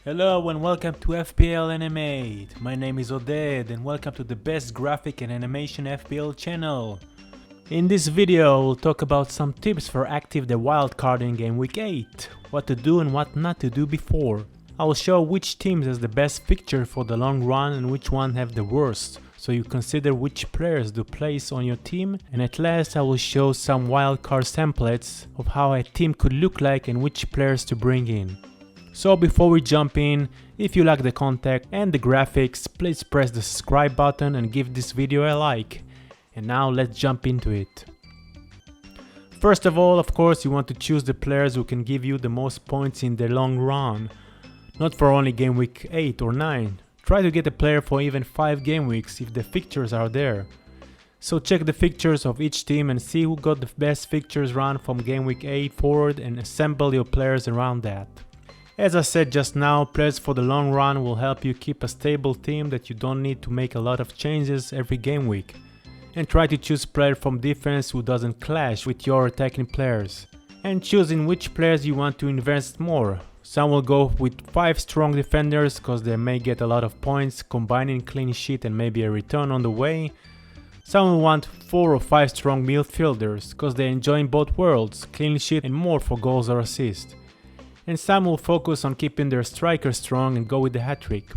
Hello and welcome to FPL Animate. My name is Oded and welcome to the best graphic and animation FPL channel. In this video, we'll talk about some tips for active the wildcard in Gameweek 8, what to do and what not to do before. I will show which teams has the best fixture for the long run and which one have the worst, so you consider which players to place on your team, and at last I will show some wildcard templates of how a team could look like and which players to bring in. So before we jump in, if you like the content and the graphics, please press the subscribe button and give this video a like. And now let's jump into it. First of all, of course, you want to choose the players who can give you the most points in the long run. Not for only game week 8 or 9. Try to get a player for even 5 game weeks if the fixtures are there. So check the fixtures of each team and see who got the best fixtures run from game week 8 forward and assemble your players around that. As I said just now, players for the long run will help you keep a stable team that you don't need to make a lot of changes every game week. And try to choose players from defense who doesn't clash with your attacking players. And choose in which players you want to invest more. Some will go with 5 strong defenders cause they may get a lot of points, combining clean sheet and maybe a return on the way. Some will want 4 or 5 strong midfielders cause they enjoy both worlds, clean sheet and more for goals or assists. And some will focus on keeping their striker strong and go with the hat-trick.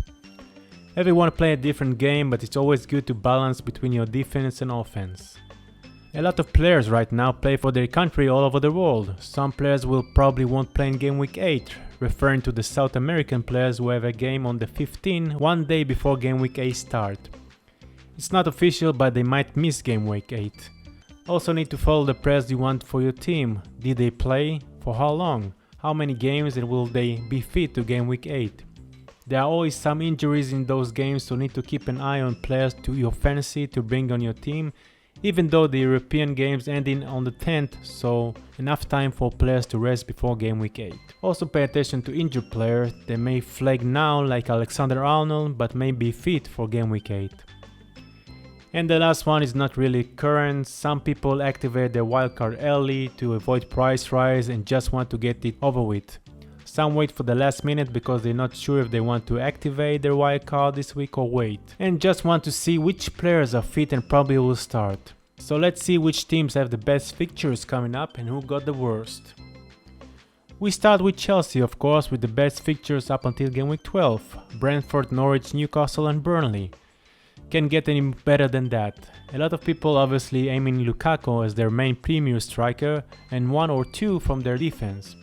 Everyone play a different game, but it's always good to balance between your defense and offense. A lot of players right now play for their country all over the world. Some players will probably won't play in game week 8, referring to the South American players who have a game on the 15th, one day before game week 8 start. It's not official, but they might miss game week 8. Also need to follow the players you want for your team. Did they play? For how long? How many games and will they be fit to game week 8? There are always some injuries in those games, so need to keep an eye on players to your fantasy to bring on your team, even though the European games ending on the 10th, so enough time for players to rest before game week 8. Also pay attention to injured players, they may flag now like Alexander-Arnold but may be fit for game week 8. And the last one is not really current. Some people activate their wildcard early to avoid price rise and just want to get it over with. Some wait for the last minute because they're not sure if they want to activate their wildcard this week or wait. And just want to see which players are fit and probably will start. So let's see which teams have the best fixtures coming up and who got the worst. We start with Chelsea, of course, with the best fixtures up until game week 12. Brentford, Norwich, Newcastle and Burnley. Can't get any better than that. A lot of people obviously aiming Lukaku as their main premier striker and 1 or 2 from their defense.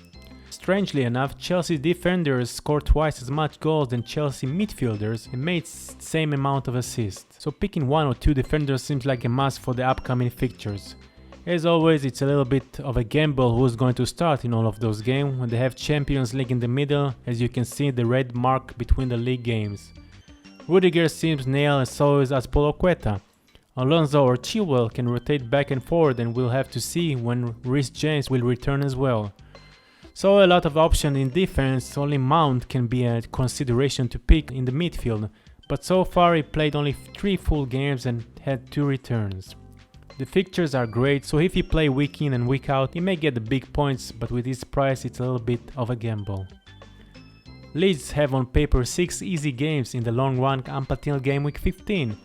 Strangely enough, Chelsea defenders scored twice as much goals than Chelsea midfielders and made same amount of assists. So picking 1 or 2 defenders seems like a must for the upcoming fixtures. As always, it's a little bit of a gamble who's going to start in all of those games when they have Champions League in the middle, as you can see the red mark between the league games. Rudiger seems nailed and so is Azpilicueta. Alonso or Chilwell can rotate back and forward and we'll have to see when Reece James will return as well. So a lot of options in defense, only Mount can be a consideration to pick in the midfield, but so far he played only 3 full games and had 2 returns. The fixtures are great, so if you play week in and week out, you may get the big points, but with this price it's a little bit of a gamble. Leeds have on paper 6 easy games in the long run up until game week 15.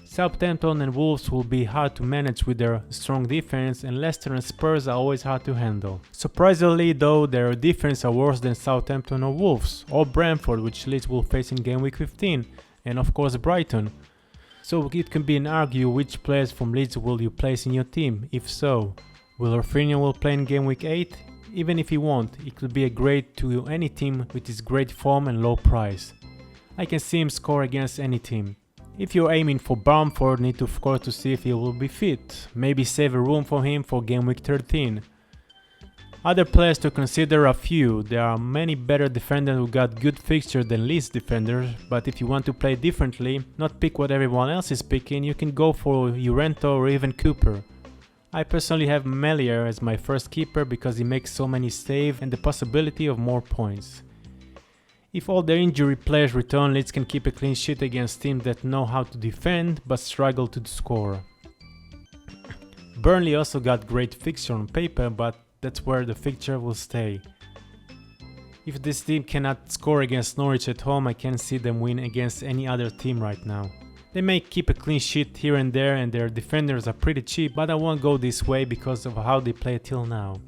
Southampton and Wolves will be hard to manage with their strong defense, and Leicester and Spurs are always hard to handle. Surprisingly though, their defense are worse than Southampton or Wolves, or Brentford, which Leeds will face in game week 15, and of course Brighton. So it can be an argue which players from Leeds will you place in your team. If so, will Rafinha will play in game week 8? Even if he won't, it could be a great to any team with his great form and low price. I can see him score against any team. If you're aiming for Bamford, need to of course to see if he will be fit. Maybe save a room for him for game week 13. Other players to consider are few. There are many better defenders who got good fixtures than Leeds defenders, but if you want to play differently, not pick what everyone else is picking, you can go for Llorente or even Cooper. I personally have Melier as my first keeper because he makes so many saves and the possibility of more points. If all the injury players return, Leeds can keep a clean sheet against teams that know how to defend but struggle to score. Burnley also got great fixture on paper, but that's where the fixture will stay. If this team cannot score against Norwich at home, I can't see them win against any other team right now. They may keep a clean sheet here and there and their defenders are pretty cheap, but I won't go this way because of how they play till now.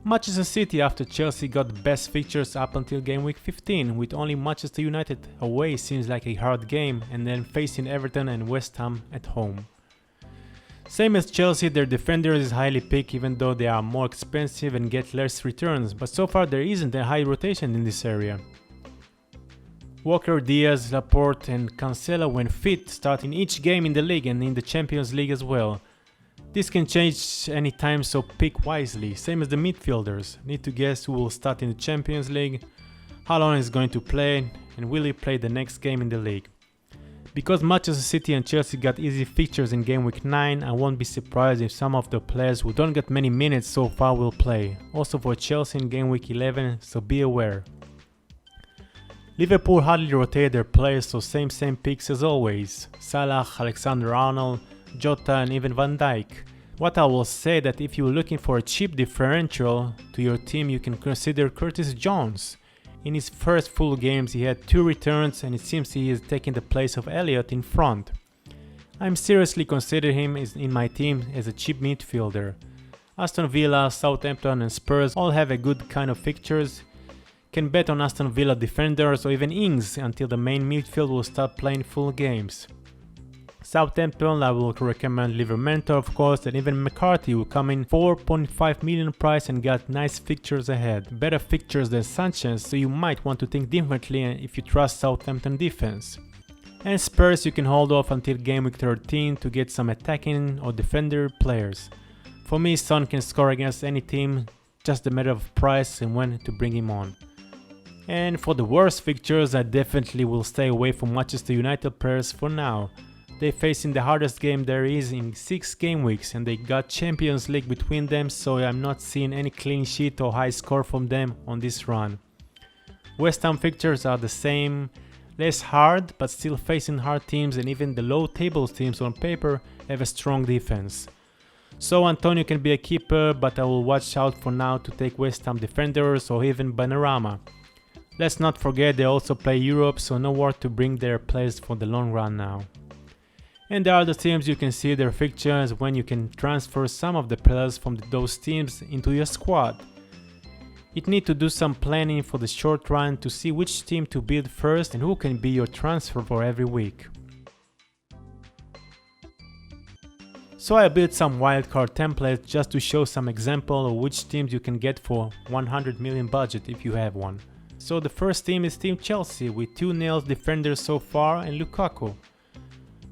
Manchester City after Chelsea got the best fixtures up until game week 15, with only Manchester United away seems like a hard game, and then facing Everton and West Ham at home. Same as Chelsea, their defenders is highly picked even though they are more expensive and get less returns, but so far there isn't a high rotation in this area. Walker, Diaz, Laporte and Cancelo when fit start in each game in the league and in the Champions League as well. This can change anytime, so pick wisely. Same as the midfielders. Need to guess who will start in the Champions League, how long he's going to play, and will he play the next game in the league. Because Manchester City and Chelsea got easy fixtures in game week 9, I won't be surprised if some of the players who don't get many minutes so far will play. Also for Chelsea in game week 11, so be aware. Liverpool hardly rotate their players, so same picks as always. Salah, Alexander-Arnold, Jota and even Van Dijk. What I will say that if you're looking for a cheap differential to your team, you can consider Curtis Jones. In his first full games he had 2 returns and it seems he is taking the place of Elliott in front. I'm seriously considering him in my team as a cheap midfielder. Aston Villa, Southampton and Spurs all have a good kind of fixtures. Can bet on Aston Villa defenders or even Ings until the main midfield will start playing full games. Southampton, I will recommend Livramento of course, and even McCarthy will come in 4.5 million price and got nice fixtures ahead. Better fixtures than Sanchez, so you might want to think differently if you trust Southampton defense. And Spurs you can hold off until game week 13 to get some attacking or defender players. For me, Son can score against any team, just a matter of price and when to bring him on. And for the worst fixtures, I definitely will stay away from Manchester United players for now. They facing the hardest game there is in 6 game weeks and they got Champions League between them, so I'm not seeing any clean sheet or high score from them on this run. West Ham fixtures are the same, less hard but still facing hard teams, and even the low table teams on paper have a strong defense. So Antonio can be a keeper, but I will watch out for now to take West Ham defenders or even Panorama. Let's not forget they also play Europe, so nowhere to bring their players for the long run now. And the other teams you can see their fixtures when you can transfer some of the players from those teams into your squad. You need to do some planning for the short run to see which team to build first and who can be your transfer for every week. So I built some wildcard templates just to show some example of which teams you can get for 100 million budget if you have one. So the first team is Team Chelsea with 2 nails defenders so far and Lukaku.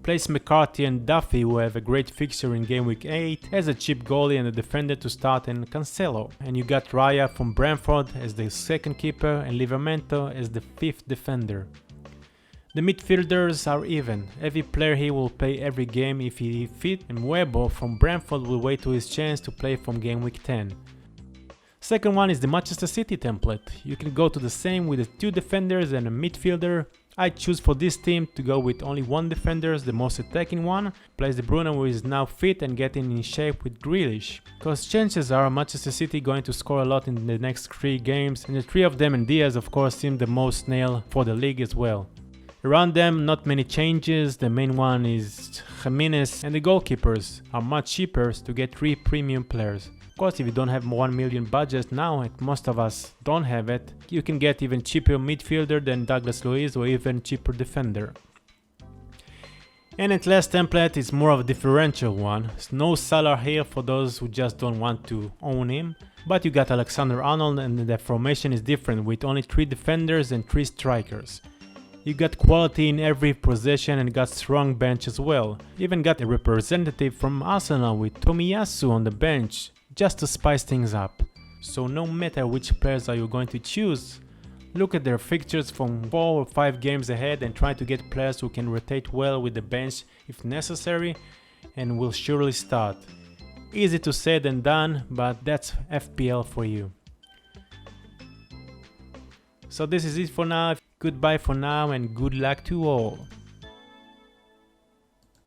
Place McCarthy and Duffy, who have a great fixture in game week 8, as a cheap goalie and a defender to start, and Cancelo. And you got Raya from Brentford as the second keeper and Livramento as the 5th defender. The midfielders are even. Every player here will play every game if he fit, and Webo from Brentford will wait to his chance to play from game week 10. Second one is the Manchester City template. You can go to the same with the 2 defenders and a midfielder. I choose for this team to go with only 1 defender, the most attacking one, place De Bruyne who is now fit and getting in shape with Grealish. Cause chances are Manchester City going to score a lot in the next 3 games, and the 3 of them and Diaz of course seem the most nail for the league as well. Around them not many changes, the main one is Jimenez, and the goalkeepers are much cheaper to get 3 premium players. Of course, if you don't have 1 million budget now, and most of us don't have it, you can get even cheaper midfielder than Douglas Luiz or even cheaper defender. And the last template is more of a differential one. No Salah here for those who just don't want to own him, but you got Alexander-Arnold and the formation is different with only 3 defenders and 3 strikers. You got quality in every possession and got strong bench as well. Even got a representative from Arsenal with Tomiyasu on the bench, just to spice things up. So no matter which players are you going to choose, look at their fixtures from 4 or 5 games ahead and try to get players who can rotate well with the bench if necessary and will surely start. Easy to say than done, but that's FPL for you. So this is it for now. Goodbye for now and good luck to all.